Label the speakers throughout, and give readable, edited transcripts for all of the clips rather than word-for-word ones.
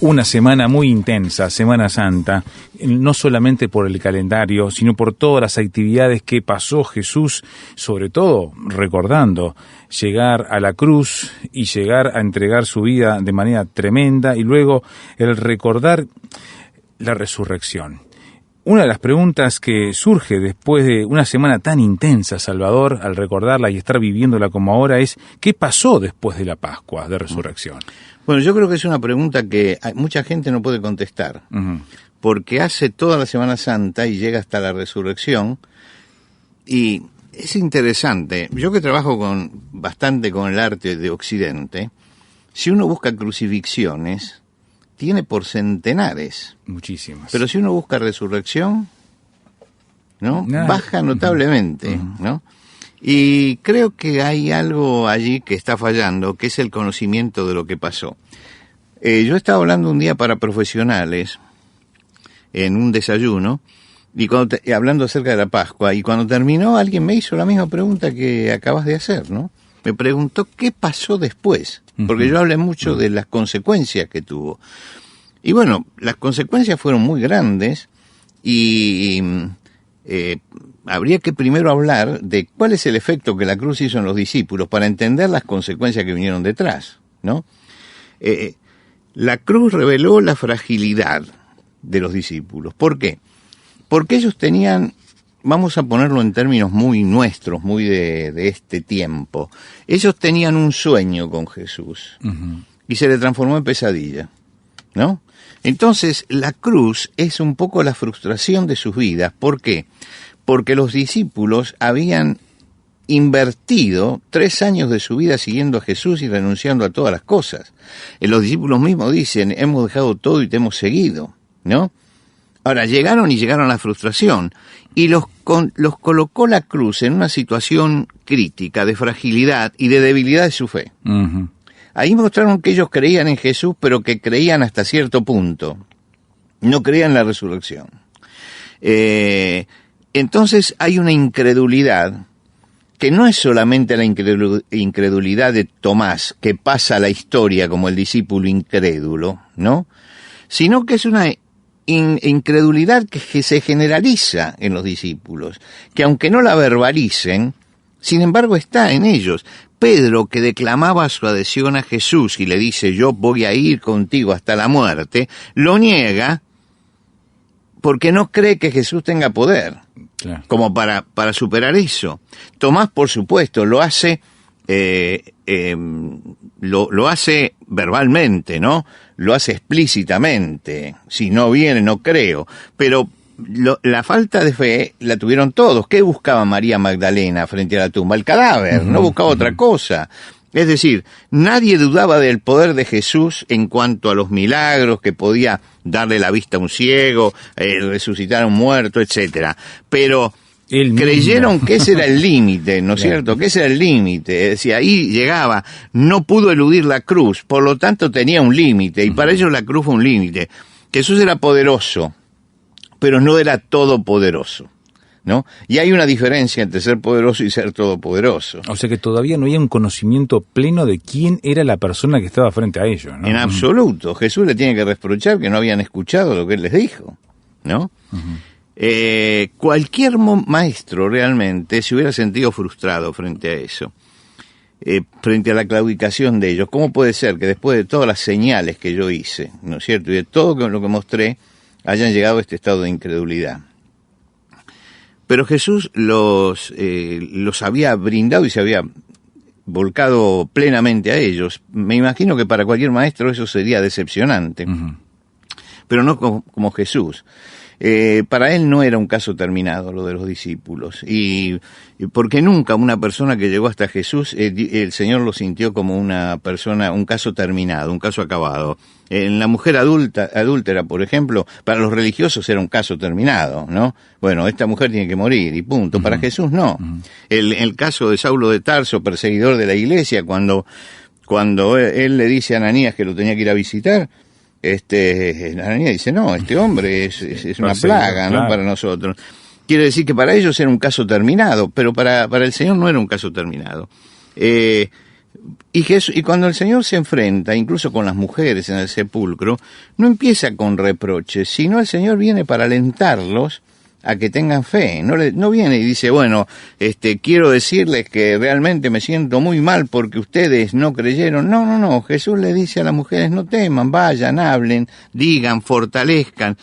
Speaker 1: Una semana muy intensa, Semana Santa, no solamente por el calendario, sino por todas las actividades que pasó Jesús, sobre todo recordando llegar a la cruz y llegar a entregar su vida de manera tremenda, y luego el recordar la resurrección. Una de las preguntas que surge después de una semana tan intensa, Salvador, al recordarla y estar viviéndola como ahora, es ¿qué pasó después de la Pascua de Resurrección?
Speaker 2: Bueno, yo creo que es una pregunta que mucha gente no puede contestar, porque hace toda la Semana Santa y llega hasta la Resurrección, y es interesante. Yo que trabajo bastante con el arte de Occidente, si uno busca crucifixiones, tiene por centenares.
Speaker 1: Muchísimas.
Speaker 2: Pero si uno busca resurrección, ¿no? Baja notablemente, ¿no? Y creo que hay algo allí que está fallando, que es el conocimiento de lo que pasó. Yo estaba hablando un día para profesionales en un desayuno, y hablando acerca de la Pascua, y cuando terminó alguien me hizo la misma pregunta que acabas de hacer, ¿no? Me preguntó qué pasó después, porque yo hablé mucho de las consecuencias que tuvo. Y bueno, las consecuencias fueron muy grandes, y habría que primero hablar de cuál es el efecto que la cruz hizo en los discípulos para entender las consecuencias que vinieron detrás, ¿no? La cruz reveló la fragilidad de los discípulos. ¿Por qué? Porque ellos tenían, vamos a ponerlo en términos muy nuestros, muy de este tiempo, ellos tenían un sueño con Jesús y se le transformó en pesadilla, ¿no? Entonces, la cruz es un poco la frustración de sus vidas. ¿Por qué? Porque los discípulos habían invertido 3 años de su vida siguiendo a Jesús y renunciando a todas las cosas. Los discípulos mismos dicen, hemos dejado todo y te hemos seguido, ¿no? Ahora, llegaron a la frustración, y los colocó la cruz en una situación crítica de fragilidad y de debilidad de su fe. Ahí mostraron que ellos creían en Jesús, pero que creían hasta cierto punto. No creían en la resurrección. Entonces hay una incredulidad, que no es solamente la incredulidad de Tomás, que pasa a la historia como el discípulo incrédulo, ¿no? Sino que es una incredulidad que se generaliza en los discípulos, que aunque no la verbalicen, sin embargo está en ellos. Pedro, que declamaba su adhesión a Jesús y le dice, yo voy a ir contigo hasta la muerte, lo niega porque no cree que Jesús tenga poder, claro, como para superar eso. Tomás, por supuesto, lo hace lo hace verbalmente, ¿no? Lo hace explícitamente. Si no viene, no creo. Pero la falta de fe la tuvieron todos. ¿Qué buscaba María Magdalena frente a la tumba? El cadáver, no buscaba otra cosa. Es decir, nadie dudaba del poder de Jesús en cuanto a los milagros, que podía darle la vista a un ciego, resucitar a un muerto, etcétera. Pero creyeron que ese era el límite, ¿no es cierto? Que ese era el límite. Es decir, ahí llegaba, no pudo eludir la cruz, por lo tanto tenía un límite, y para ellos la cruz fue un límite. Jesús era poderoso, pero no era todopoderoso, ¿no? Y hay una diferencia entre ser poderoso y ser todopoderoso.
Speaker 1: O sea que todavía no había un conocimiento pleno de quién era la persona que estaba frente a ellos, ¿no?
Speaker 2: En absoluto. Jesús le tiene que reprochar que no habían escuchado lo que él les dijo, ¿no? Cualquier maestro realmente se hubiera sentido frustrado frente a eso, frente a la claudicación de ellos. ¿Cómo puede ser que después de todas las señales que yo hice, ¿no es cierto?, y de todo lo que mostré, hayan llegado a este estado de incredulidad? Pero Jesús los había brindado y se había volcado plenamente a ellos. Me imagino que para cualquier maestro eso sería decepcionante, pero no como Jesús. Para él no era un caso terminado lo de los discípulos, y porque nunca una persona que llegó hasta Jesús, el Señor lo sintió como una persona, un caso terminado, un caso acabado. En la mujer adúltera, por ejemplo, para los religiosos era un caso terminado, ¿no? Bueno, esta mujer tiene que morir y punto. Para Jesús no. El caso de Saulo de Tarso, perseguidor de la iglesia, cuando él le dice a Ananías que lo tenía que ir a visitar, Ananías dice, no, este hombre es una plaga, ¿no? Claro. Para nosotros. Quiere decir que para ellos era un caso terminado, pero para el Señor no era un caso terminado. Y cuando el Señor se enfrenta, incluso con las mujeres en el sepulcro, no empieza con reproches, sino el Señor viene para alentarlos a que tengan fe. No viene y dice, bueno, quiero decirles que realmente me siento muy mal porque ustedes no creyeron. No. Jesús le dice a las mujeres, no teman, vayan, hablen, digan, fortalezcan.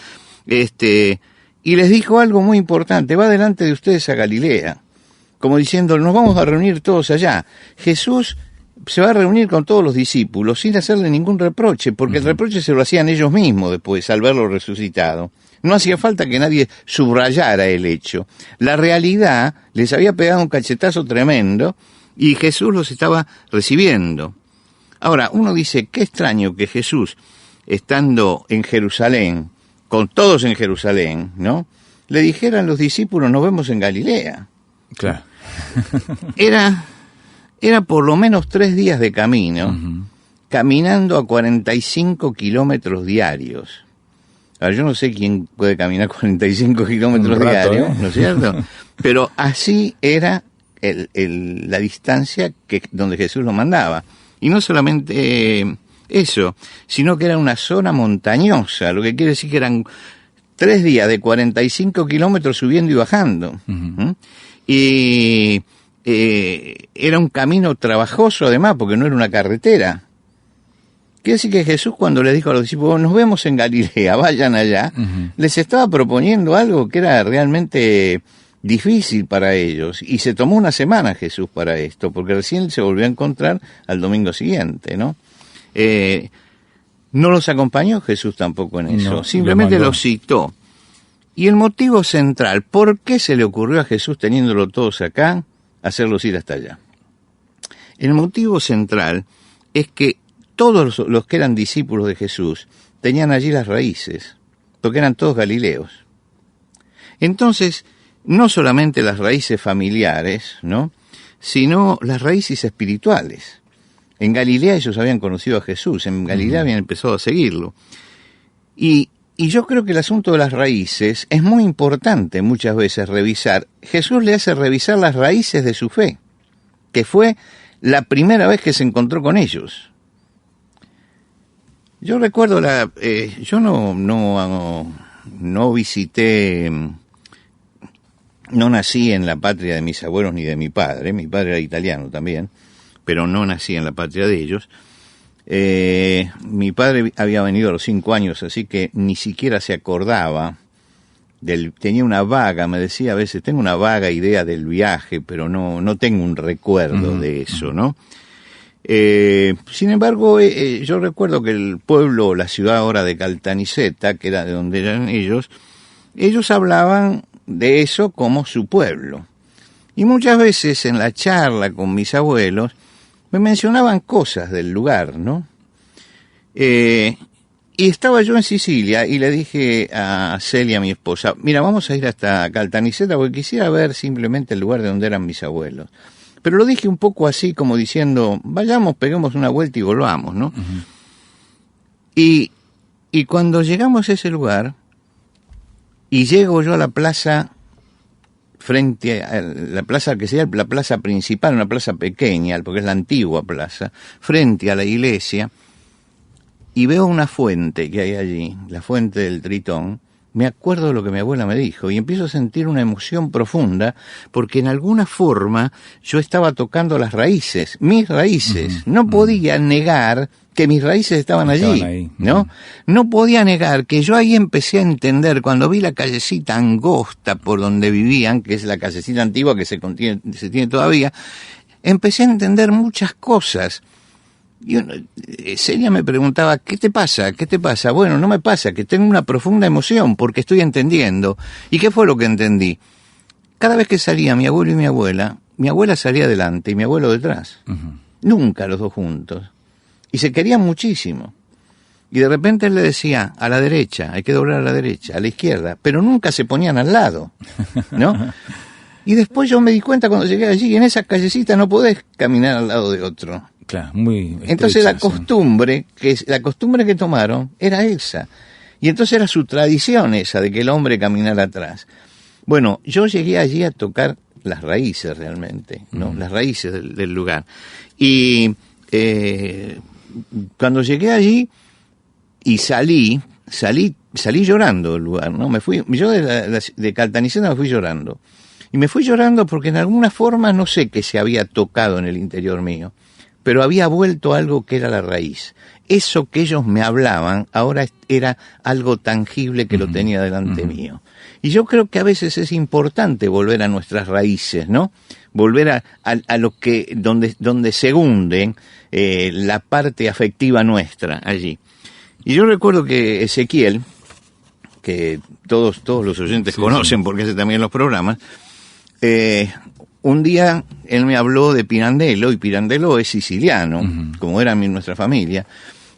Speaker 2: Y les dijo algo muy importante, va delante de ustedes a Galilea. Como diciendo, nos vamos a reunir todos allá. Jesús se va a reunir con todos los discípulos sin hacerle ningún reproche, porque el reproche se lo hacían ellos mismos después, al verlo resucitado. No hacía falta que nadie subrayara el hecho. La realidad les había pegado un cachetazo tremendo y Jesús los estaba recibiendo. Ahora, uno dice, qué extraño que Jesús, estando en Jerusalén, con todos en Jerusalén, ¿no?, le dijeran los discípulos, nos vemos en Galilea.
Speaker 1: Claro.
Speaker 2: Era por lo menos 3 días de camino, caminando a 45 kilómetros diarios. Ahora, yo no sé quién puede caminar 45 kilómetros diarios, ¿no es cierto? Pero así era la distancia donde Jesús lo mandaba. Y no solamente eso, sino que era una zona montañosa, lo que quiere decir que eran 3 días de 45 kilómetros subiendo y bajando. Y era un camino trabajoso además, porque no era una carretera. Quiere decir que Jesús, cuando le dijo a los discípulos, nos vemos en Galilea, vayan allá, les estaba proponiendo algo que era realmente difícil para ellos. Y se tomó una semana Jesús para esto, porque recién se volvió a encontrar al domingo siguiente, ¿no? No los acompañó Jesús tampoco en eso, simplemente los citó. Y el motivo central, ¿por qué se le ocurrió a Jesús, teniéndolo todos acá, hacerlos ir hasta allá? El motivo central es que todos los que eran discípulos de Jesús tenían allí las raíces, porque eran todos galileos. Entonces, no solamente las raíces familiares, ¿no?, sino las raíces espirituales. En Galilea ellos habían conocido a Jesús, en Galilea habían empezado a seguirlo. Y yo creo que el asunto de las raíces es muy importante muchas veces revisar. Jesús le hace revisar las raíces de su fe, que fue la primera vez que se encontró con ellos. Yo recuerdo yo no visité, no nací en la patria de mis abuelos ni de mi padre era italiano también, pero no nací en la patria de ellos. Mi padre había venido a los 5 años, así que ni siquiera se acordaba tenía una vaga, me decía a veces, tengo una vaga idea del viaje, pero no tengo un recuerdo de eso, ¿no? Sin embargo, yo recuerdo que el pueblo, la ciudad ahora de Caltanissetta, que era de donde eran ellos hablaban de eso como su pueblo. Y muchas veces en la charla con mis abuelos me mencionaban cosas del lugar, ¿no? Y estaba yo en Sicilia y le dije a Celia, mi esposa, mira, vamos a ir hasta Caltanissetta porque quisiera ver simplemente el lugar de donde eran mis abuelos. Pero lo dije un poco así, como diciendo, vayamos, peguemos una vuelta y volvamos, ¿no? Y cuando llegamos a ese lugar, y llego yo a la plaza, frente a la plaza que sería la plaza principal, una plaza pequeña, porque es la antigua plaza, frente a la iglesia, y veo una fuente que hay allí, la fuente del Tritón. Me acuerdo de lo que mi abuela me dijo y empiezo a sentir una emoción profunda porque en alguna forma yo estaba tocando las raíces, mis raíces. No podía negar que mis raíces estaban allí, ¿no? No podía negar que yo ahí empecé a entender, cuando vi la callecita angosta por donde vivían, que es la callecita antigua que se tiene todavía, empecé a entender muchas cosas. Celia me preguntaba, ¿qué te pasa? ¿Qué te pasa? Bueno, no me pasa, que tengo una profunda emoción porque estoy entendiendo. ¿Y qué fue lo que entendí? Cada vez que salía mi abuelo y mi abuela salía adelante y mi abuelo detrás. Nunca los dos juntos. Y se querían muchísimo. Y de repente él le decía, a la derecha, hay que doblar a la derecha, a la izquierda, pero nunca se ponían al lado, ¿no? Y después yo me di cuenta cuando llegué allí, en esa callecita no podés caminar al lado de otro.
Speaker 1: Claro, muy estrecha.
Speaker 2: Entonces la costumbre que tomaron era esa. Y entonces era su tradición esa de que el hombre caminara atrás. Bueno, yo llegué allí a tocar las raíces realmente, ¿no? Las raíces del lugar. Y cuando llegué allí y salí llorando del lugar, ¿no? Yo de Caltanissetta me fui llorando. Y me fui llorando porque en alguna forma no sé qué se había tocado en el interior mío, pero había vuelto algo que era la raíz. Eso que ellos me hablaban ahora era algo tangible que lo tenía delante mío. Y yo creo que a veces es importante volver a nuestras raíces, ¿no? Volver a lo que donde se hunde la parte afectiva nuestra allí. Y yo recuerdo que Ezequiel, que todos los oyentes conocen porque hace también los programas, un día él me habló de Pirandello, y Pirandello es siciliano, como era nuestra familia.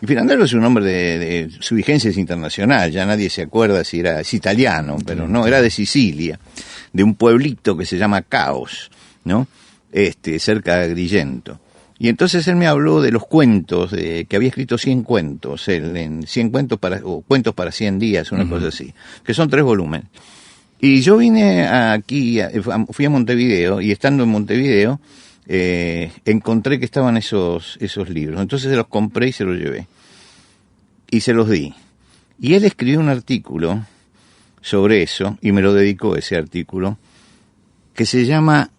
Speaker 2: Y Pirandello es un hombre de su vigencia es internacional, ya nadie se acuerda si es italiano, pero no, era de Sicilia, de un pueblito que se llama Caos, ¿no? Cerca de Agrigento. Y entonces él me habló de los cuentos, que había escrito 100 cuentos, en 100 cuentos cuentos para 100 días, una cosa así, que son 3 volúmenes. Y yo vine aquí, fui a Montevideo, y estando en Montevideo, encontré que estaban esos libros. Entonces se los compré y se los llevé. Y se los di. Y él escribió un artículo sobre eso, y me lo dedicó ese artículo, que se llama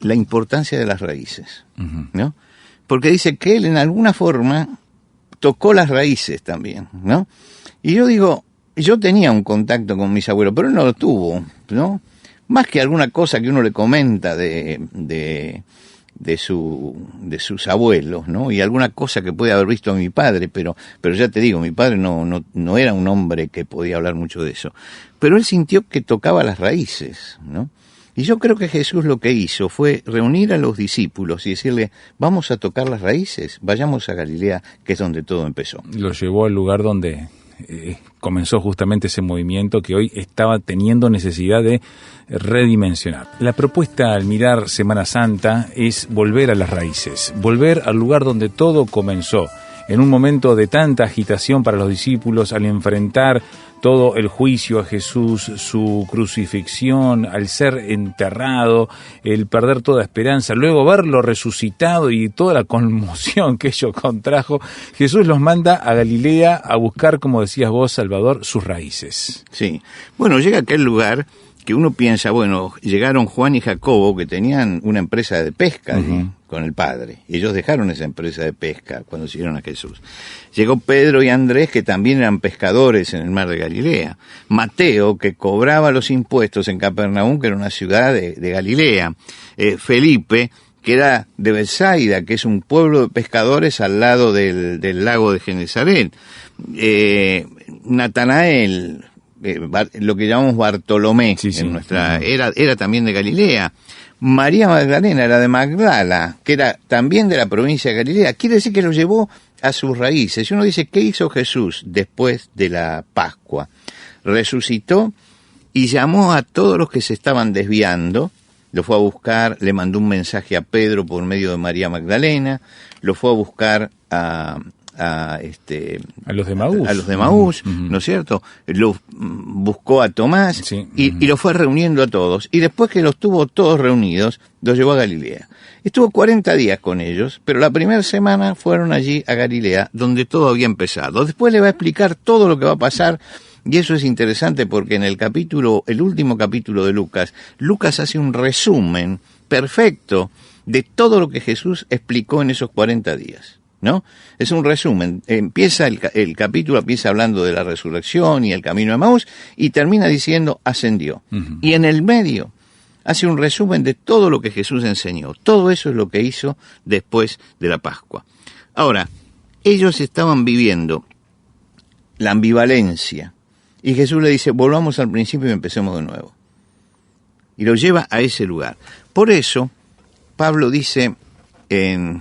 Speaker 2: La importancia de las raíces, ¿no? Porque dice que él en alguna forma tocó las raíces también, ¿no? Y yo digo, yo tenía un contacto con mis abuelos, pero él no lo tuvo, ¿no? Más que alguna cosa que uno le comenta de sus abuelos, ¿no? Y alguna cosa que puede haber visto a mi padre, pero ya te digo, mi padre no era un hombre que podía hablar mucho de eso. Pero él sintió que tocaba las raíces, ¿no? Y yo creo que Jesús lo que hizo fue reunir a los discípulos y decirle, vamos a tocar las raíces, vayamos a Galilea, que es donde todo empezó.
Speaker 1: Lo llevó al lugar donde comenzó justamente ese movimiento que hoy estaba teniendo necesidad de redimensionar. La propuesta al mirar Semana Santa es volver a las raíces, volver al lugar donde todo comenzó, en un momento de tanta agitación para los discípulos al enfrentar todo el juicio a Jesús, su crucifixión, al ser enterrado, el perder toda esperanza, luego verlo resucitado y toda la conmoción que ello contrajo. Jesús los manda a Galilea a buscar, como decías vos, Salvador, sus raíces.
Speaker 2: Sí. Bueno, llega a aquel lugar que uno piensa, bueno, llegaron Juan y Jacobo, que tenían una empresa de pesca allí, con el padre. Y ellos dejaron esa empresa de pesca cuando siguieron a Jesús. Llegó Pedro y Andrés, que también eran pescadores en el mar de Galilea. Mateo, que cobraba los impuestos en Capernaum, que era una ciudad de Galilea. Felipe, que era de Betsaida, que es un pueblo de pescadores al lado del lago de Genesaret. Natanael, lo que llamamos Bartolomé, en nuestra era también de Galilea. María Magdalena era de Magdala, que era también de la provincia de Galilea. Quiere decir que lo llevó a sus raíces. Y uno dice, ¿qué hizo Jesús después de la Pascua? Resucitó y llamó a todos los que se estaban desviando. Lo fue a buscar, le mandó un mensaje a Pedro por medio de María Magdalena, lo fue a buscar a
Speaker 1: los de Maús.
Speaker 2: A los de Maús, ¿no es cierto? Lo buscó a Tomás y lo fue reuniendo a todos. Y después que los tuvo todos reunidos, los llevó a Galilea. Estuvo 40 días con ellos, pero la primera semana fueron allí a Galilea, donde todo había empezado. Después le va a explicar todo lo que va a pasar. Y eso es interesante porque en el último capítulo de Lucas hace un resumen perfecto de todo lo que Jesús explicó en esos 40 días, ¿no? Es un resumen. Empieza el capítulo, empieza hablando de la resurrección y el camino de Maús, y termina diciendo, ascendió. Y en el medio hace un resumen de todo lo que Jesús enseñó. Todo eso es lo que hizo después de la Pascua. Ahora, ellos estaban viviendo la ambivalencia. Y Jesús le dice, volvamos al principio y empecemos de nuevo. Y lo lleva a ese lugar. Por eso, Pablo dice en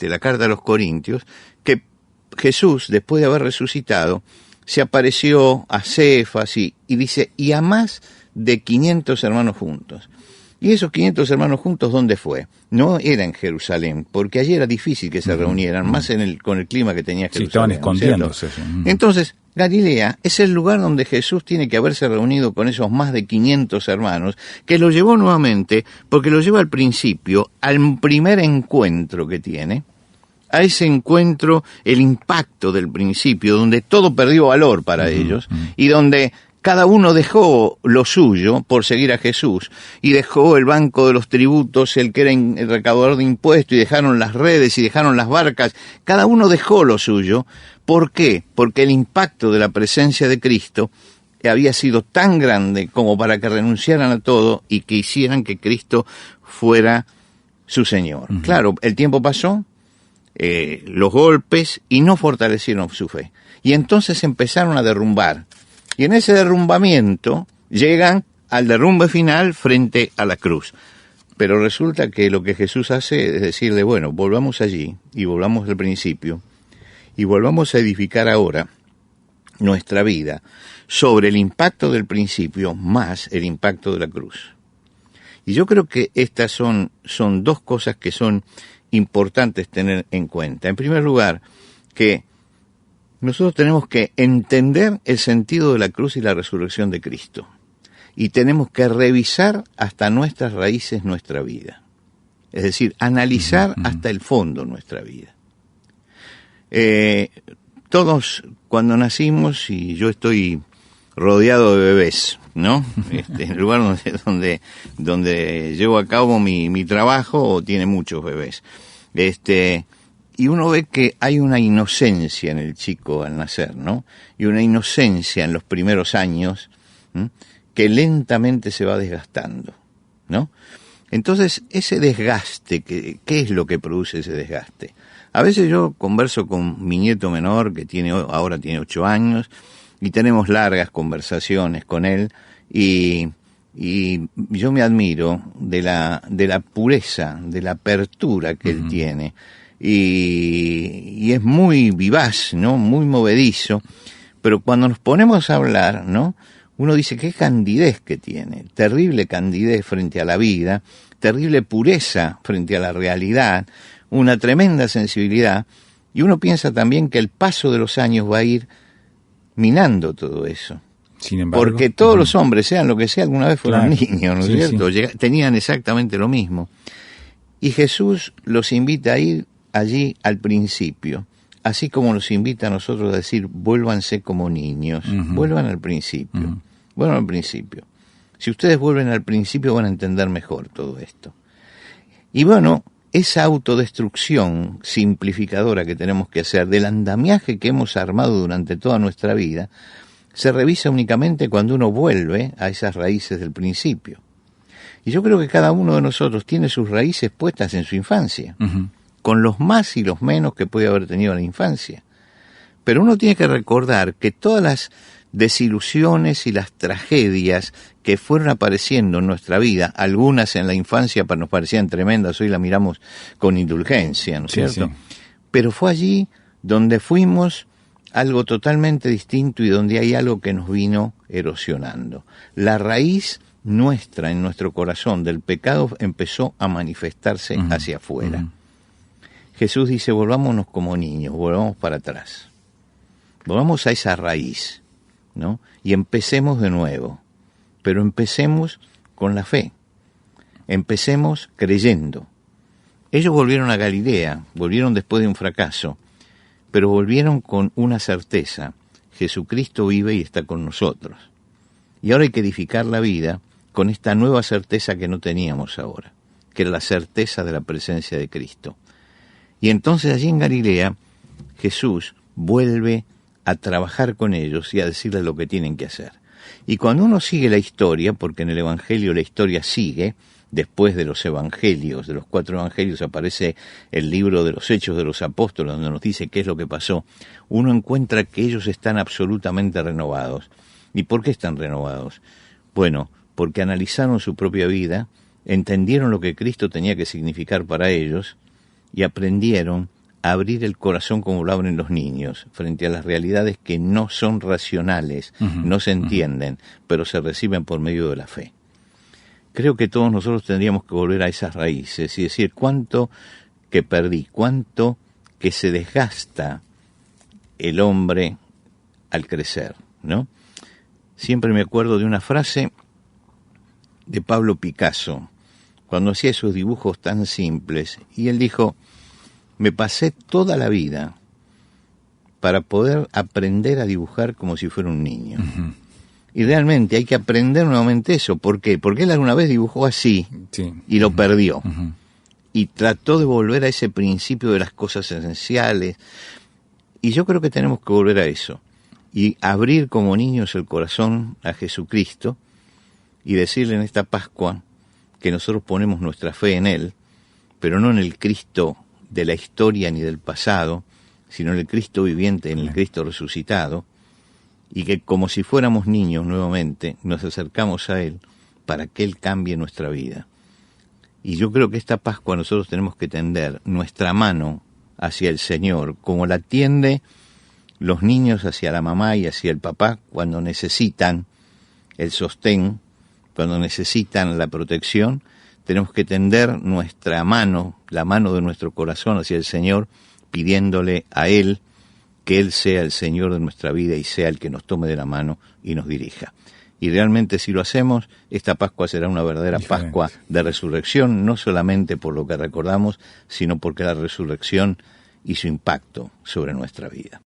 Speaker 2: la carta a los Corintios, que Jesús, después de haber resucitado, se apareció a Cefas y dice, y a más de 500 hermanos juntos. Y esos 500 hermanos juntos, ¿dónde fue? No era en Jerusalén, porque allí era difícil que se reunieran, más con el clima que tenía Jerusalén.
Speaker 1: Sí, estaban escondiéndose.
Speaker 2: Entonces, Galilea es el lugar donde Jesús tiene que haberse reunido con esos más de 500 hermanos, que lo llevó nuevamente, porque lo lleva al principio, al primer encuentro que tiene, a ese encuentro, el impacto del principio, donde todo perdió valor para ellos, y donde cada uno dejó lo suyo por seguir a Jesús, y dejó el banco de los tributos, el que era el recaudador de impuestos, y dejaron las redes, y dejaron las barcas, cada uno dejó lo suyo. ¿Por qué? Porque el impacto de la presencia de Cristo había sido tan grande como para que renunciaran a todo y que hicieran que Cristo fuera su Señor. Claro, el tiempo pasó, los golpes, y no fortalecieron su fe. Y entonces empezaron a derrumbar. Y en ese derrumbamiento llegan al derrumbe final frente a la cruz. Pero resulta que lo que Jesús hace es decirle, bueno, volvamos allí y volvamos al principio y volvamos a edificar ahora nuestra vida sobre el impacto del principio más el impacto de la cruz. Y yo creo que estas son dos cosas que son importantes tener en cuenta. En primer lugar, que nosotros tenemos que entender el sentido de la cruz y la resurrección de Cristo. Y tenemos que revisar hasta nuestras raíces nuestra vida. Es decir, analizar hasta el fondo nuestra vida. Todos cuando nacimos, y yo estoy rodeado de bebés, ¿no? En el lugar donde llevo a cabo mi trabajo tiene muchos bebés. Y uno ve que hay una inocencia en el chico al nacer, ¿no? Y una inocencia en los primeros años, que lentamente se va desgastando, ¿no? Entonces, ese desgaste, ¿qué es lo que produce ese desgaste? A veces yo converso con mi nieto menor, que ahora tiene 8 años, y tenemos largas conversaciones con él, y yo me admiro de la pureza, de la apertura que él tiene, y es muy vivaz, ¿no? Muy movedizo, pero cuando nos ponemos a hablar, ¿no? Uno dice, qué candidez que tiene, terrible candidez frente a la vida, terrible pureza frente a la realidad, una tremenda sensibilidad, y uno piensa también que el paso de los años va a ir minando todo eso.
Speaker 1: Sin embargo,
Speaker 2: porque todos los hombres, sean lo que sea, alguna vez fueron niños, ¿no es cierto?
Speaker 1: Sí.
Speaker 2: Tenían exactamente lo mismo. Y Jesús los invita a ir allí al principio, así como nos invita a nosotros a decir, vuélvanse como niños, vuelvan al principio, vuelvan al principio. Si ustedes vuelven al principio van a entender mejor todo esto. Y bueno, esa autodestrucción simplificadora que tenemos que hacer del andamiaje que hemos armado durante toda nuestra vida, se revisa únicamente cuando uno vuelve a esas raíces del principio. Y yo creo que cada uno de nosotros tiene sus raíces puestas en su infancia, con los más y los menos que puede haber tenido en la infancia. Pero uno tiene que recordar que todas las desilusiones y las tragedias que fueron apareciendo en nuestra vida, algunas en la infancia nos parecían tremendas, hoy la miramos con indulgencia, ¿no es cierto? Sí. Pero fue allí donde fuimos algo totalmente distinto y donde hay algo que nos vino erosionando. La raíz nuestra, en nuestro corazón, del pecado empezó a manifestarse hacia afuera. Jesús dice, volvámonos como niños, volvamos para atrás. Volvamos a esa raíz, ¿no? Y empecemos de nuevo, pero empecemos con la fe, empecemos creyendo. Ellos volvieron a Galilea, volvieron después de un fracaso, pero volvieron con una certeza, Jesucristo vive y está con nosotros. Y ahora hay que edificar la vida con esta nueva certeza que no teníamos ahora, que era la certeza de la presencia de Cristo. Y entonces allí en Galilea, Jesús vuelve a trabajar con ellos y a decirles lo que tienen que hacer. Y cuando uno sigue la historia, porque en el Evangelio la historia sigue, después de los Evangelios, de los 4 Evangelios, aparece el libro de los Hechos de los Apóstoles, donde nos dice qué es lo que pasó, uno encuentra que ellos están absolutamente renovados. ¿Y por qué están renovados? Bueno, porque analizaron su propia vida, entendieron lo que Cristo tenía que significar para ellos, y aprendieron a abrir el corazón como lo abren los niños, frente a las realidades que no son racionales, no se entienden, pero se reciben por medio de la fe. creo que todos nosotros tendríamos que volver a esas raíces y decir cuánto que perdí, cuánto que se desgasta el hombre al crecer, ¿no? Siempre me acuerdo de una frase de Pablo Picasso, cuando hacía esos dibujos tan simples, y él dijo: me pasé toda la vida para poder aprender a dibujar como si fuera un niño. Uh-huh. Y realmente hay que aprender nuevamente eso. ¿Por qué? Porque él alguna vez dibujó así, sí, y lo perdió. Uh-huh. Y trató de volver a ese principio de las cosas esenciales. Y yo creo que tenemos que volver a eso. Y abrir como niños el corazón a Jesucristo y decirle en esta Pascua que nosotros ponemos nuestra fe en Él, pero no en el Cristo de la historia ni del pasado, sino en el Cristo viviente, en el Cristo resucitado, y que como si fuéramos niños nuevamente nos acercamos a Él para que Él cambie nuestra vida. Y yo creo que esta Pascua nosotros tenemos que tender nuestra mano hacia el Señor, como la tiende los niños hacia la mamá y hacia el papá cuando necesitan el sostén, cuando necesitan la protección. Tenemos que tender nuestra mano, la mano de nuestro corazón hacia el Señor, pidiéndole a Él que Él sea el Señor de nuestra vida y sea el que nos tome de la mano y nos dirija. Y realmente si lo hacemos, esta Pascua será una verdadera Pascua de resurrección, no solamente por lo que recordamos, sino porque la resurrección hizo impacto sobre nuestra vida.